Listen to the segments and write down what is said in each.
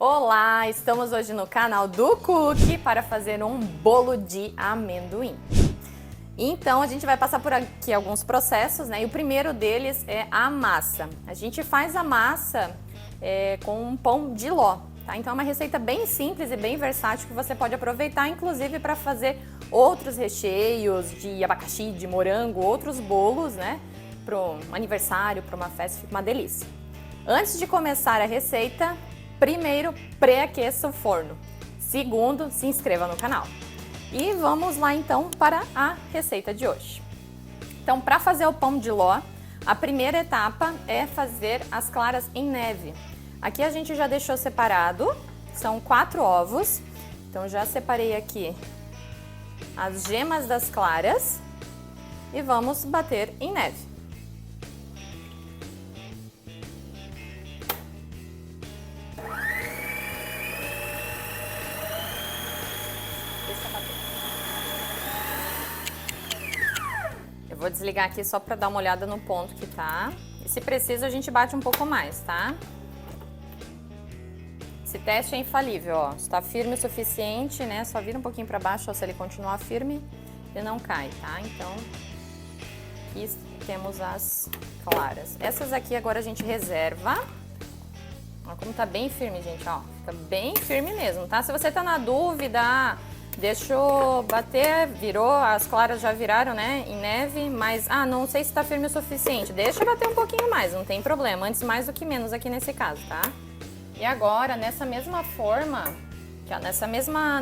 Olá, estamos hoje no canal do Cookie para fazer um bolo de amendoim. Então a gente vai passar por aqui alguns processos, né? E o primeiro deles é a massa. A gente faz a massa com um pão de ló, tá? Então é uma receita bem simples e bem versátil que você pode aproveitar, inclusive para fazer outros recheios de abacaxi, de morango, outros bolos, né? Para um aniversário, para uma festa, fica uma delícia. Antes de começar a receita, primeiro, pré-aqueça o forno. Segundo, se inscreva no canal. E vamos lá então para a receita de hoje. Então, para fazer o pão de ló, a primeira etapa é fazer as claras em neve. Aqui a gente já deixou separado, são 4 ovos. Então, já separei aqui as gemas das claras e vamos bater em neve. Eu vou desligar aqui só para dar uma olhada no ponto que tá. E se precisa, a gente bate um pouco mais, tá? Esse teste é infalível, ó. Se tá firme o suficiente, né? Só vira um pouquinho para baixo, ó, se ele continuar firme, ele não cai, tá? Então, aqui temos as claras. Essas aqui agora a gente reserva. Ó, como tá bem firme, gente, ó. Fica bem firme mesmo, tá? Se você tá na dúvida, deixou bater, virou, as claras já viraram, né, em neve, mas, não sei se tá firme o suficiente. Deixa bater um pouquinho mais, não tem problema. Antes mais do que menos aqui nesse caso, tá? E agora, nessa mesma forma,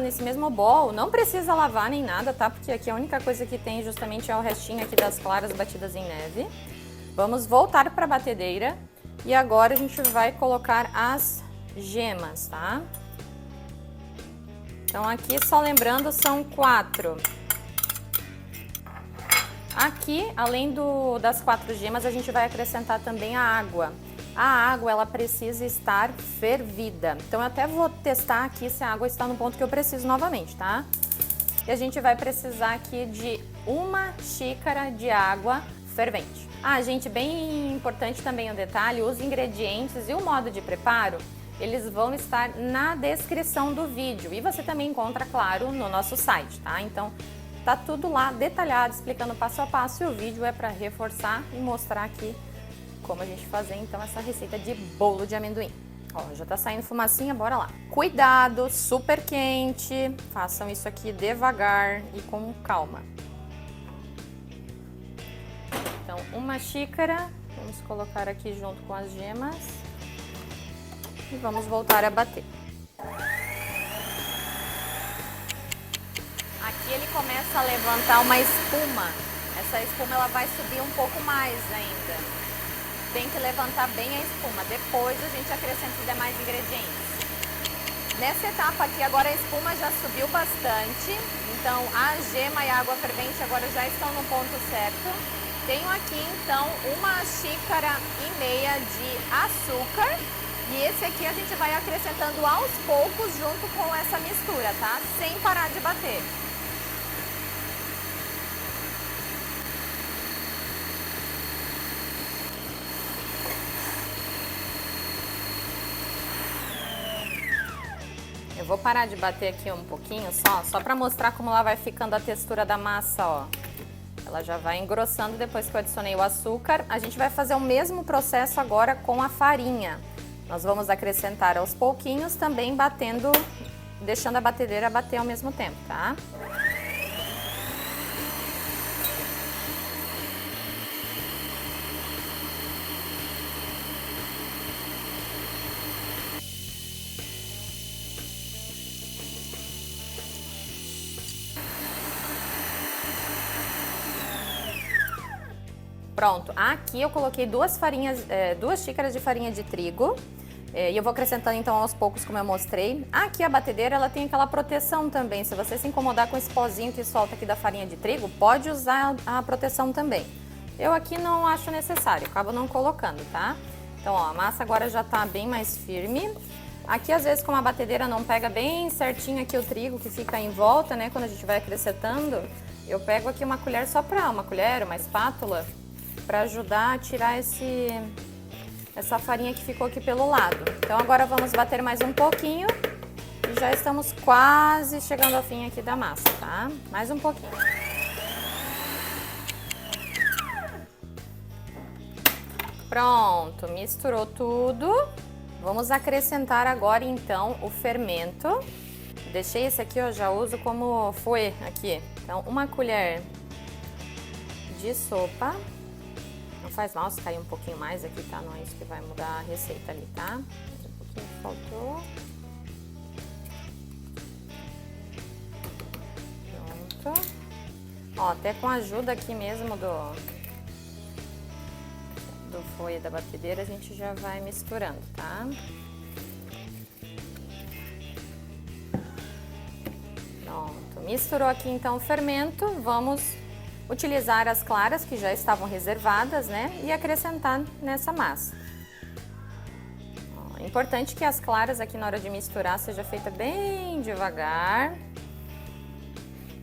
nesse mesmo bowl, não precisa lavar nem nada, tá? Porque aqui a única coisa que tem justamente é o restinho aqui das claras batidas em neve. Vamos voltar para a batedeira e agora a gente vai colocar as gemas, tá? Então aqui, só lembrando, são 4. Aqui, além das 4 gemas, a gente vai acrescentar também a água. A água, ela precisa estar fervida. Então eu até vou testar aqui se a água está no ponto que eu preciso novamente, tá? E a gente vai precisar aqui de 1 xícara de água fervente. Gente, bem importante também o detalhe, os ingredientes e o modo de preparo, eles vão estar na descrição do vídeo e você também encontra, claro, no nosso site, tá? Então, tá tudo lá detalhado, explicando passo a passo e o vídeo é para reforçar e mostrar aqui como a gente fazer, então, essa receita de bolo de amendoim. Ó, já tá saindo fumacinha, bora lá. Cuidado, super quente, façam isso aqui devagar e com calma. Então, 1 xícara, vamos colocar aqui junto com as gemas. E vamos voltar a bater. Aqui ele começa a levantar uma espuma. Essa espuma ela vai subir um pouco mais ainda. Tem que levantar bem a espuma. Depois a gente acrescenta os demais ingredientes. Nessa etapa aqui agora a espuma já subiu bastante. Então a gema e a água fervente agora já estão no ponto certo. Tenho aqui então 1,5 xícaras de açúcar. E esse aqui a gente vai acrescentando aos poucos junto com essa mistura, tá? Sem parar de bater. Eu vou parar de bater aqui um pouquinho só para mostrar como ela vai ficando a textura da massa, ó. Ela já vai engrossando depois que eu adicionei o açúcar. A gente vai fazer o mesmo processo agora com a farinha. Nós vamos acrescentar aos pouquinhos, também batendo, deixando a batedeira bater ao mesmo tempo, tá? Pronto, aqui eu coloquei 2 xícaras de farinha de trigo. E eu vou acrescentando então aos poucos, como eu mostrei. Aqui a batedeira, ela tem aquela proteção também. Se você se incomodar com esse pozinho que solta aqui da farinha de trigo, pode usar a proteção também. Eu aqui não acho necessário, acabo não colocando, tá? Então, ó, a massa agora já tá bem mais firme. Aqui, às vezes, como a batedeira não pega bem certinho aqui o trigo que fica em volta, né? Quando a gente vai acrescentando, eu pego aqui uma colher uma espátula, para ajudar a tirar essa farinha que ficou aqui pelo lado. Então agora vamos bater mais um pouquinho e já estamos quase chegando ao fim aqui da massa, tá? Mais um pouquinho. Pronto, misturou tudo. Vamos acrescentar agora então o fermento. Deixei esse aqui, eu já uso como fouet aqui. Então, uma colher de sopa. Não faz mal se cair um pouquinho mais aqui, tá? Não é isso que vai mudar a receita ali, tá? Um pouquinho que faltou. Pronto. Ó, até com a ajuda aqui mesmo do fouet da batedeira, a gente já vai misturando, tá? Pronto. Misturou aqui então o fermento, vamos utilizar as claras que já estavam reservadas, né? E acrescentar nessa massa. Ó, é importante que as claras aqui na hora de misturar seja feita bem devagar.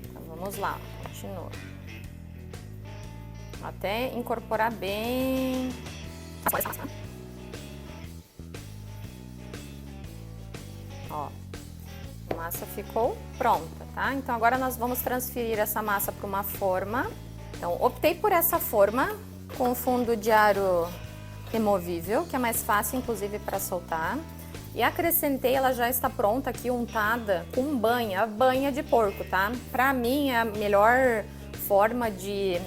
Então vamos lá, continua. Até incorporar bem. Ó, a massa ficou pronta, tá? Então agora nós vamos transferir essa massa para uma forma. Então optei por essa forma com fundo de aro removível, que é mais fácil inclusive para soltar. E acrescentei, ela já está pronta aqui, untada com banha de porco, tá? Pra mim é a melhor forma de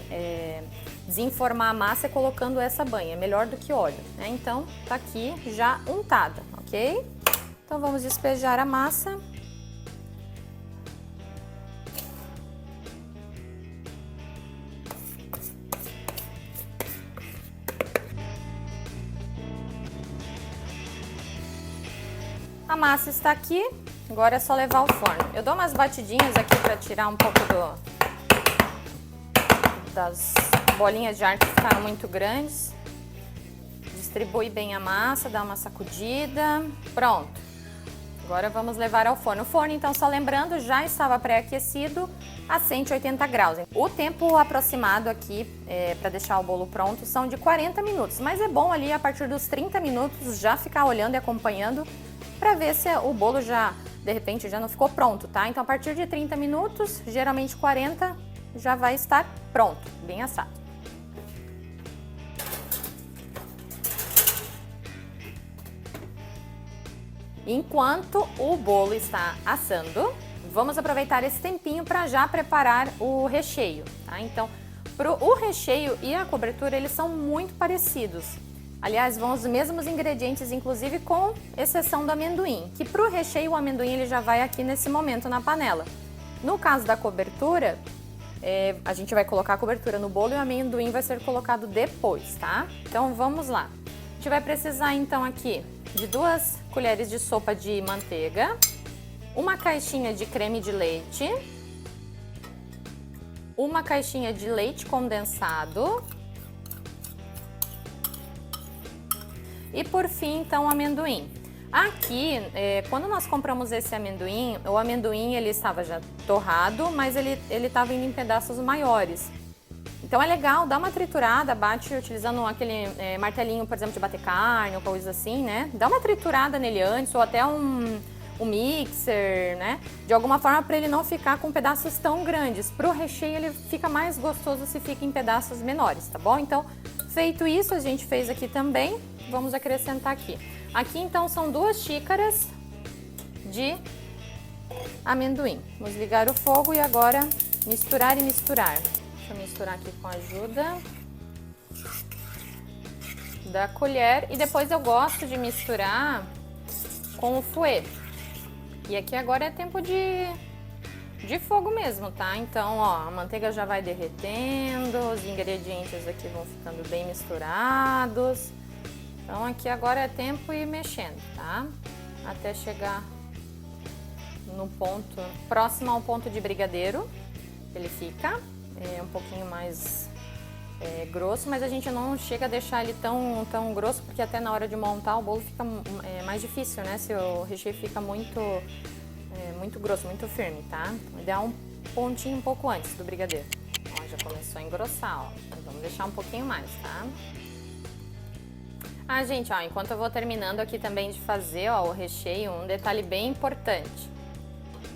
desenformar a massa é colocando essa banha, é melhor do que óleo, né? Então tá aqui já untada, ok? Então vamos despejar a massa. A massa está aqui, agora é só levar ao forno. Eu dou umas batidinhas aqui para tirar um pouco das bolinhas de ar que ficaram muito grandes. Distribui bem a massa, dá uma sacudida. Pronto. Agora vamos levar ao forno. O forno, então, só lembrando, já estava pré-aquecido a 180 graus. O tempo aproximado aqui para deixar o bolo pronto são de 40 minutos. Mas é bom ali, a partir dos 30 minutos, já ficar olhando e acompanhando para ver se o bolo já, de repente, já não ficou pronto, tá? Então, a partir de 30 minutos, geralmente 40, já vai estar pronto, bem assado. Enquanto o bolo está assando, vamos aproveitar esse tempinho para já preparar o recheio, tá? Então, o recheio e a cobertura, eles são muito parecidos. Aliás, vão os mesmos ingredientes, inclusive com exceção do amendoim, que para o recheio o amendoim ele já vai aqui nesse momento na panela. No caso da cobertura, a gente vai colocar a cobertura no bolo e o amendoim vai ser colocado depois, tá? Então vamos lá. A gente vai precisar então aqui de 2 colheres de sopa de manteiga, uma caixinha de creme de leite, uma caixinha de leite condensado e por fim então o amendoim. Aqui, quando nós compramos esse amendoim, o amendoim ele estava já torrado, mas ele estava indo em pedaços maiores. Então é legal dar uma triturada, bate utilizando aquele martelinho, por exemplo, de bater carne ou coisa assim, né? Dá uma triturada nele antes ou até um mixer, né? De alguma forma para ele não ficar com pedaços tão grandes. Para o recheio ele fica mais gostoso se fica em pedaços menores, tá bom? Então, feito isso, a gente fez aqui também, vamos acrescentar aqui. Aqui então são 2 xícaras de amendoim. Vamos ligar o fogo e agora misturar e misturar. Deixa eu misturar aqui com a ajuda da colher e depois eu gosto de misturar com o fouet. E aqui agora é tempo de fogo mesmo, tá? Então, ó, a manteiga já vai derretendo, os ingredientes aqui vão ficando bem misturados. Então aqui agora é tempo de ir mexendo, tá? Até chegar no ponto, próximo ao ponto de brigadeiro, ele fica um pouquinho mais grosso, mas a gente não chega a deixar ele tão grosso, porque até na hora de montar o bolo fica mais difícil, né? Se o recheio fica muito grosso, muito firme, tá? Então, ideal um pontinho um pouco antes do brigadeiro. Ó, já começou a engrossar, ó. Vamos deixar um pouquinho mais, tá? Ah, gente, ó, enquanto eu vou terminando aqui também de fazer, ó, o recheio, um detalhe bem importante.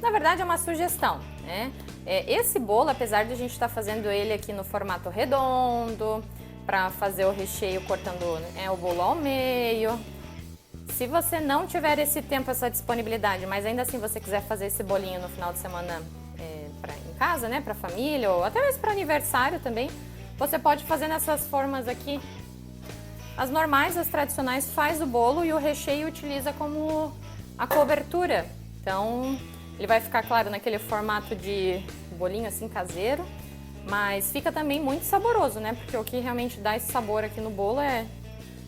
Na verdade, é uma sugestão, né? Esse bolo, apesar de a gente estar fazendo ele aqui no formato redondo, para fazer o recheio cortando o bolo ao meio. Se você não tiver esse tempo, essa disponibilidade, mas ainda assim você quiser fazer esse bolinho no final de semana em casa, né, para família ou até mesmo para aniversário também, você pode fazer nessas formas aqui. As normais, as tradicionais, faz o bolo e o recheio utiliza como a cobertura. Então, ele vai ficar, claro, naquele formato de bolinho assim caseiro, mas fica também muito saboroso, né? Porque o que realmente dá esse sabor aqui no bolo é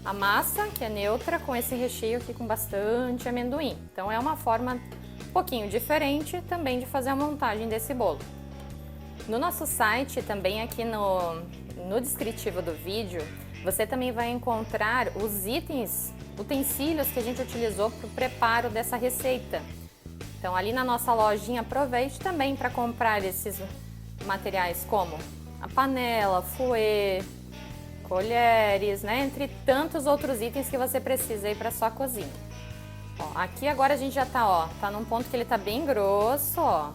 a massa, que é neutra, com esse recheio aqui com bastante amendoim. Então, é uma forma um pouquinho diferente também de fazer a montagem desse bolo. No nosso site, também aqui no descritivo do vídeo, você também vai encontrar os utensílios que a gente utilizou para o preparo dessa receita. Então, ali na nossa lojinha, aproveite também para comprar esses materiais como a panela, fouet, colheres, né? Entre tantos outros itens que você precisa aí para sua cozinha. Ó, aqui agora a gente já tá num ponto que ele tá bem grosso, ó.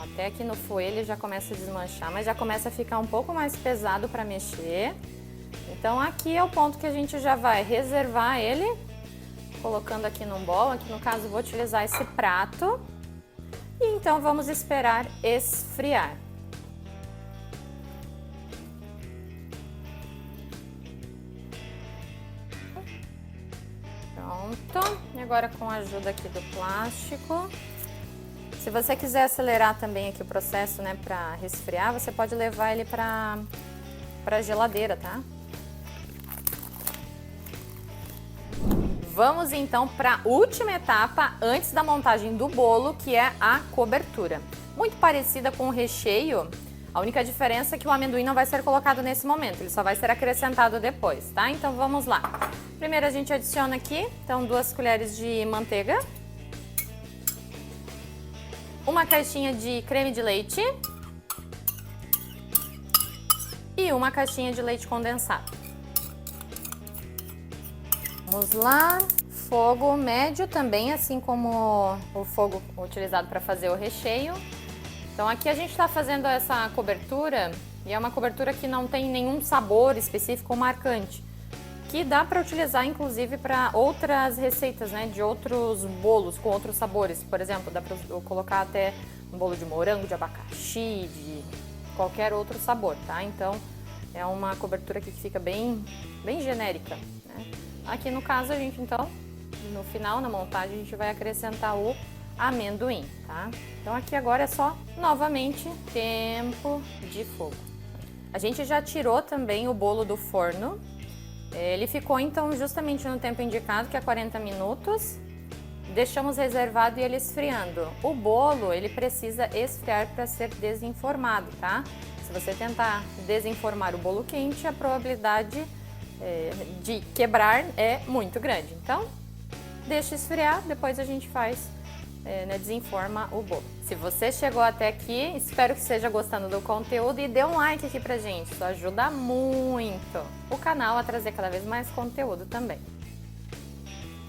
Até aqui no fouet ele já começa a desmanchar, mas já começa a ficar um pouco mais pesado para mexer. Então aqui é o ponto que a gente já vai reservar ele, colocando aqui num bowl. Aqui no caso vou utilizar esse prato. E então vamos esperar esfriar. Pronto. E agora com a ajuda aqui do plástico. Se você quiser acelerar também aqui o processo, né, para resfriar, você pode levar ele para geladeira, tá? Vamos então para a última etapa antes da montagem do bolo, que é a cobertura. Muito parecida com o recheio, a única diferença é que o amendoim não vai ser colocado nesse momento, ele só vai ser acrescentado depois, tá? Então vamos lá. Primeiro a gente adiciona aqui, então 2 colheres de manteiga. Uma caixinha de creme de leite e uma caixinha de leite condensado. Vamos lá, fogo médio também, assim como o fogo utilizado para fazer o recheio. Então aqui a gente está fazendo essa cobertura e é uma cobertura que não tem nenhum sabor específico ou marcante, que dá para utilizar inclusive para outras receitas, né, de outros bolos com outros sabores. Por exemplo, dá para colocar até um bolo de morango, de abacaxi, de qualquer outro sabor, tá? Então é uma cobertura aqui que fica bem genérica, né? Aqui no caso a gente então, no final, na montagem, a gente vai acrescentar o amendoim, tá? Então aqui agora é só, novamente, tempo de fogo. A gente já tirou também o bolo do forno. Ele ficou então justamente no tempo indicado, que é 40 minutos. Deixamos reservado e ele esfriando. O bolo, ele precisa esfriar para ser desenformado, tá? Se você tentar desenformar o bolo quente, a probabilidade de quebrar é muito grande. Então, deixa esfriar, depois a gente faz, desenforma o bolo. Se você chegou até aqui, espero que esteja gostando do conteúdo e dê um like aqui pra gente, isso ajuda muito o canal a trazer cada vez mais conteúdo também.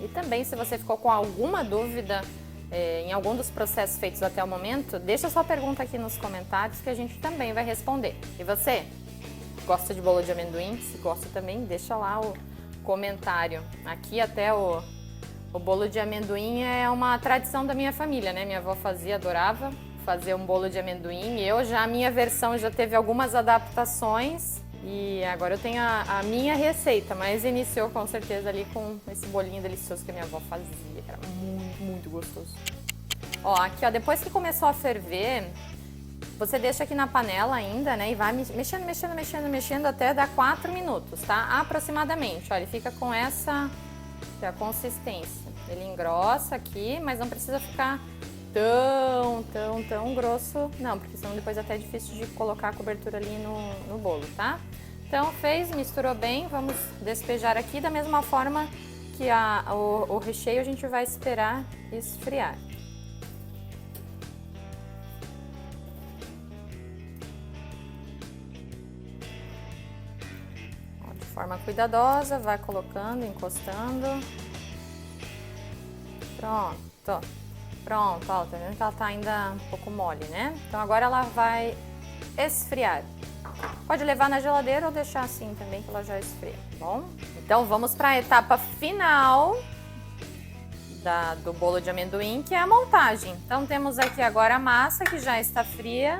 E também, se você ficou com alguma dúvida em algum dos processos feitos até o momento, deixa sua pergunta aqui nos comentários que a gente também vai responder. E você, gosta de bolo de amendoim? Se gosta também, deixa lá o comentário. Aqui até o bolo de amendoim é uma tradição da minha família, né? Minha avó fazia, adorava fazer um bolo de amendoim. A minha versão já teve algumas adaptações e agora eu tenho a minha receita, mas iniciou com certeza ali com esse bolinho delicioso que a minha avó fazia. Era muito, muito gostoso. Ó, aqui ó, depois que começou a ferver, você deixa aqui na panela ainda, né? E vai mexendo até dar 4 minutos, tá? Aproximadamente, ó, ele fica com essa a consistência. Ele engrossa aqui, mas não precisa ficar tão grosso, não, porque senão depois até é difícil de colocar a cobertura ali no bolo, tá? Então fez, misturou bem, vamos despejar aqui da mesma forma que o recheio a gente vai esperar esfriar. Ó, de forma forma cuidadosa, vai colocando, encostando. Pronto. Pronto, ó, tá vendo que ela tá ainda um pouco mole, né? Então agora ela vai esfriar. Pode levar na geladeira ou deixar assim também que ela já esfria, tá bom? Então vamos para a etapa final do bolo de amendoim, que é a montagem. Então temos aqui agora a massa que já está fria.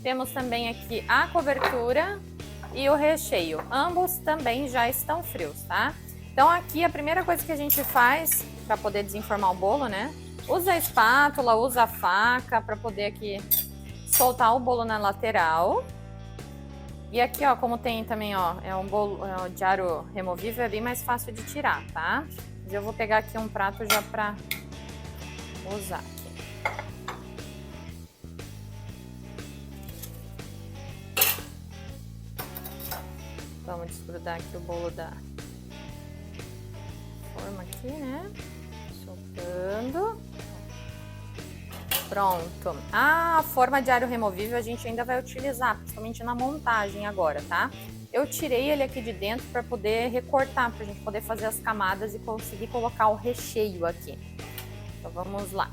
Temos também aqui a cobertura e o recheio. Ambos também já estão frios, tá? Então aqui a primeira coisa que a gente faz para poder desenformar o bolo, né? Usa a espátula, usa a faca para poder aqui soltar o bolo na lateral. E aqui, ó, como tem também, ó, é um bolo de aro removível, é bem mais fácil de tirar, tá? Mas eu vou pegar aqui um prato já para usar aqui. Vamos desgrudar aqui o bolo da forma aqui, né? Soltando. Pronto. A forma de aro removível a gente ainda vai utilizar, principalmente na montagem agora, tá? Eu tirei ele aqui de dentro para poder recortar, para a gente poder fazer as camadas e conseguir colocar o recheio aqui. Então vamos lá.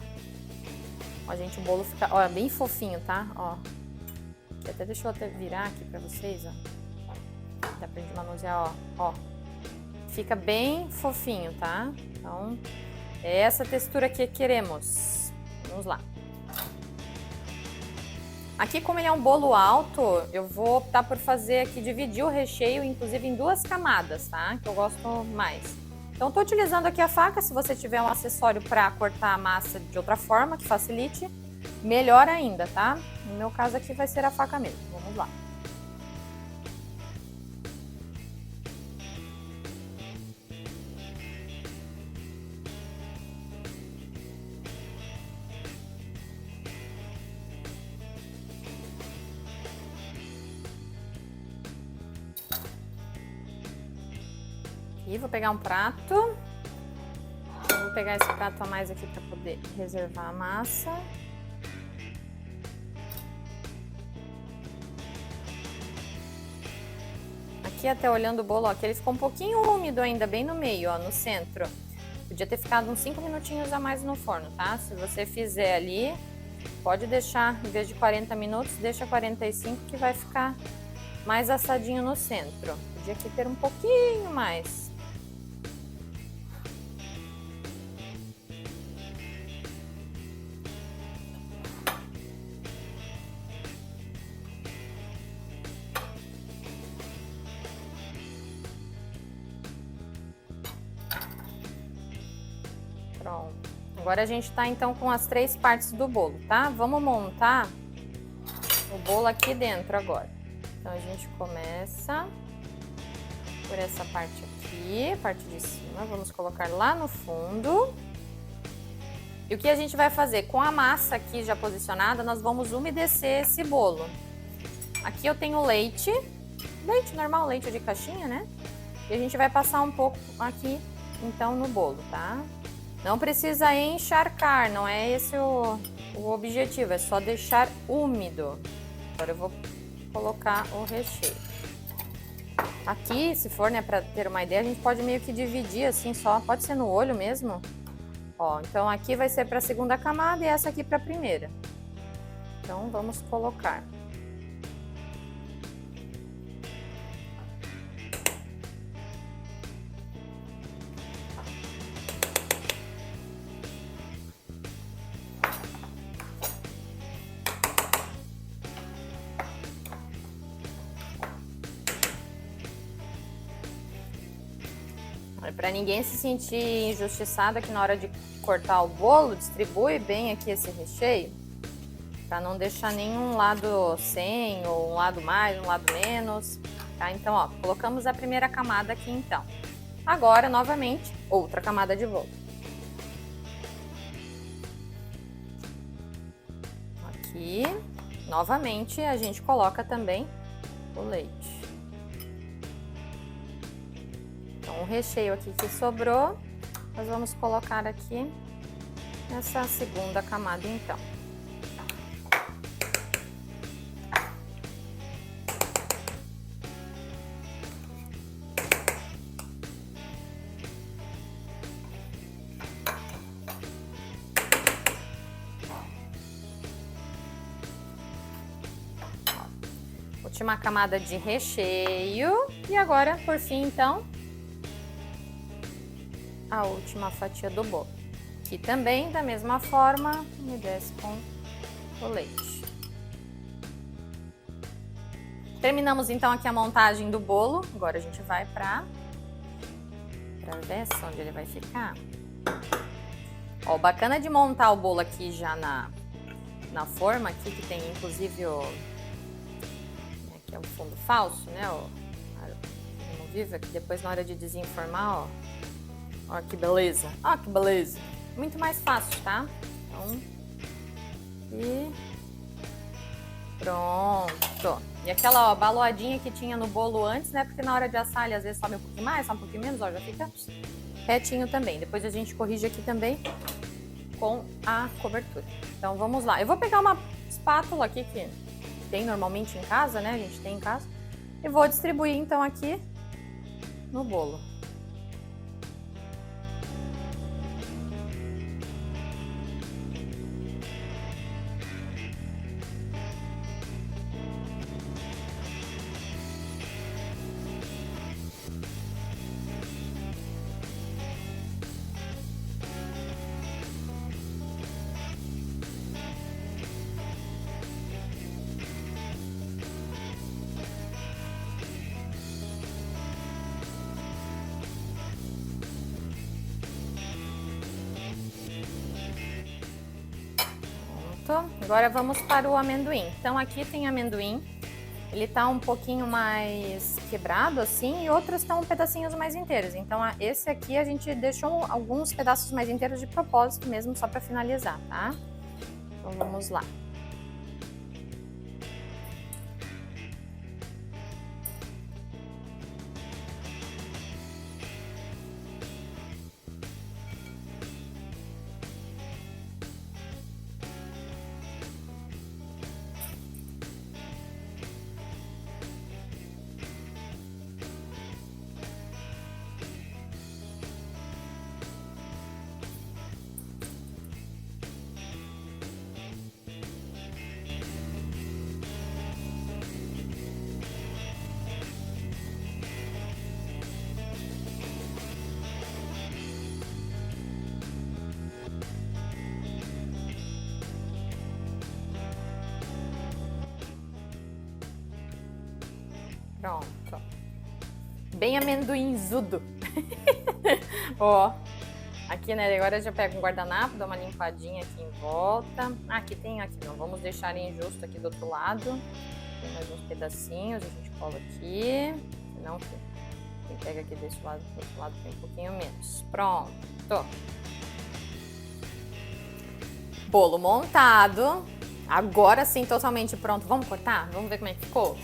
Ó, gente, o bolo fica, ó, bem fofinho, tá? Ó. Até deixa eu até virar aqui para vocês, ó. Dá pra gente manusear, ó. Fica bem fofinho, tá? Então, é essa textura que queremos. Vamos lá. Aqui, como ele é um bolo alto, eu vou optar por fazer aqui, dividir o recheio, inclusive em 2 camadas, tá? Que eu gosto mais. Então, tô utilizando aqui a faca. Se você tiver um acessório para cortar a massa de outra forma, que facilite, melhor ainda, tá? No meu caso aqui vai ser a faca mesmo. Vamos lá. E vou pegar um prato. Vou pegar esse prato a mais aqui para poder reservar a massa. Aqui até olhando o bolo, ó, que ele ficou um pouquinho úmido ainda, bem no meio, ó, no centro. Podia ter ficado uns 5 minutinhos a mais no forno, tá? Se você fizer ali, pode deixar, em vez de 40 minutos, deixa 45 que vai ficar mais assadinho no centro. Podia aqui ter um pouquinho mais. Pronto. Agora a gente tá então com as 3 partes do bolo, tá? Vamos montar o bolo aqui dentro agora. Então a gente começa por essa parte aqui, parte de cima. Vamos colocar lá no fundo. E o que a gente vai fazer? Com a massa aqui já posicionada, nós vamos umedecer esse bolo. Aqui eu tenho leite normal, leite de caixinha, né? E a gente vai passar um pouco aqui, então, no bolo, tá? Não precisa encharcar, não é esse o objetivo, é só deixar úmido. Agora eu vou colocar o recheio. Aqui, se for, né, para ter uma ideia, a gente pode meio que dividir assim só, pode ser no olho mesmo. Ó, então aqui vai ser para a segunda camada e essa aqui para a primeira. Então vamos colocar. Para ninguém se sentir injustiçado aqui na hora de cortar o bolo, distribui bem aqui esse recheio, para não deixar nenhum lado sem, ou um lado mais, um lado menos, tá? Então, ó, colocamos a primeira camada aqui então. Agora, novamente, outra camada de bolo. Aqui, novamente, a gente coloca também o leite. Então, o recheio aqui que sobrou, nós vamos colocar aqui nessa segunda camada, então. última camada de recheio. E agora, por fim, então, a última fatia do bolo. Que também, da mesma forma, me desce com o leite. Terminamos então aqui a montagem do bolo. Agora a gente vai pra ver onde ele vai ficar. Ó, o bacana de montar o bolo aqui já na forma aqui, que tem inclusive aqui é o fundo falso, né? O removível, que depois na hora de desenformar, ó que beleza. Ó que beleza. Muito mais fácil, tá? Então, e pronto. E aquela, ó, baloadinha que tinha no bolo antes, né? Porque na hora de assar ele às vezes sobe um pouquinho mais, sobe um pouquinho menos, ó, já fica retinho também. Depois a gente corrige aqui também com a cobertura. Então vamos lá. Eu vou pegar uma espátula aqui que tem normalmente em casa, né? A gente tem em casa. E vou distribuir então aqui no bolo. Agora vamos para o amendoim. Então aqui tem amendoim, ele tá um pouquinho mais quebrado assim e outros estão pedacinhos mais inteiros. Então esse aqui a gente deixou alguns pedaços mais inteiros de propósito mesmo, só para finalizar, tá? Então vamos lá. Pronto. Bem amendoinzudo. Ó. Aqui, né, agora eu já pego um guardanapo, dou uma limpadinha aqui em volta. Ah, aqui tem, aqui não, vamos deixar injusto aqui do outro lado. Tem mais uns pedacinhos, a gente cola aqui. Senão, quem pega aqui desse lado, do outro lado tem um pouquinho menos. Pronto. Bolo montado. Agora sim, totalmente pronto. Vamos cortar? Vamos ver como é que ficou?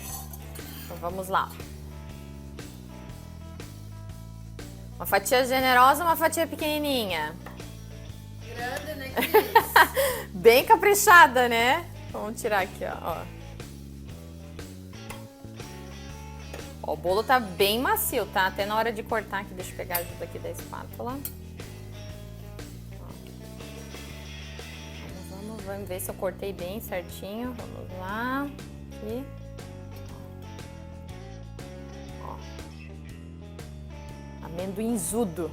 Então vamos lá. Uma fatia generosa, uma fatia pequenininha. Grande, né, Cris? Bem caprichada, né? Vamos tirar aqui, ó. Ó, o bolo tá bem macio, tá? Até na hora de cortar aqui, deixa eu pegar a ajuda aqui da espátula. Vamos ver se eu cortei bem certinho. Vamos lá. Aqui. Amendoinzudo.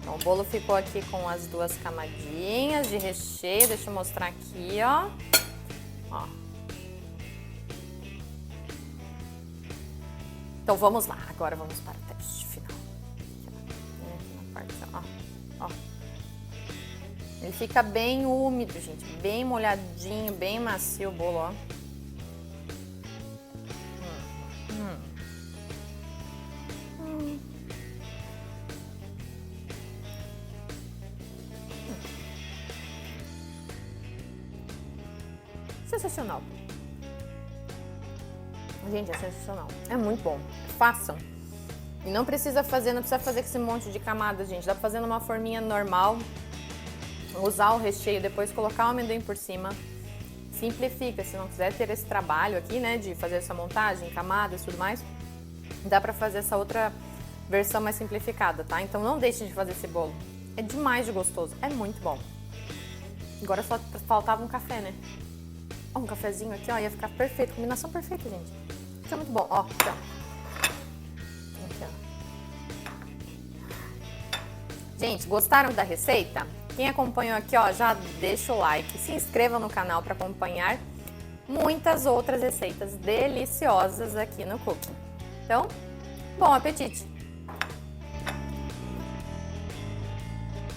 Então, o bolo ficou aqui com as duas camadinhas de recheio. Deixa eu mostrar aqui, ó. Então, vamos lá. Agora vamos para o teste final. Aqui na parte, ó. Ele fica bem úmido, gente. Bem molhadinho, bem macio o bolo, ó. Sensacional. Gente, é sensacional. É muito bom. Façam. E não precisa fazer com esse monte de camadas, gente. Dá pra fazer numa forminha normal. Usar o recheio, depois colocar o amendoim por cima. Simplifica. Se não quiser ter esse trabalho aqui, né, de fazer essa montagem, camadas e tudo mais, dá pra fazer essa outra versão mais simplificada, tá? Então não deixem de fazer esse bolo. É demais de gostoso. É muito bom. Agora só faltava um café, né? Ó, um cafezinho aqui, ó, ia ficar perfeito. Combinação perfeita, gente. Fica muito bom. Ó, aqui, ó. Aqui, ó. Gente, gostaram da receita? Quem acompanhou aqui, ó, já deixa o like. Se inscreva no canal para acompanhar muitas outras receitas deliciosas aqui no Cooking. Então, bom apetite!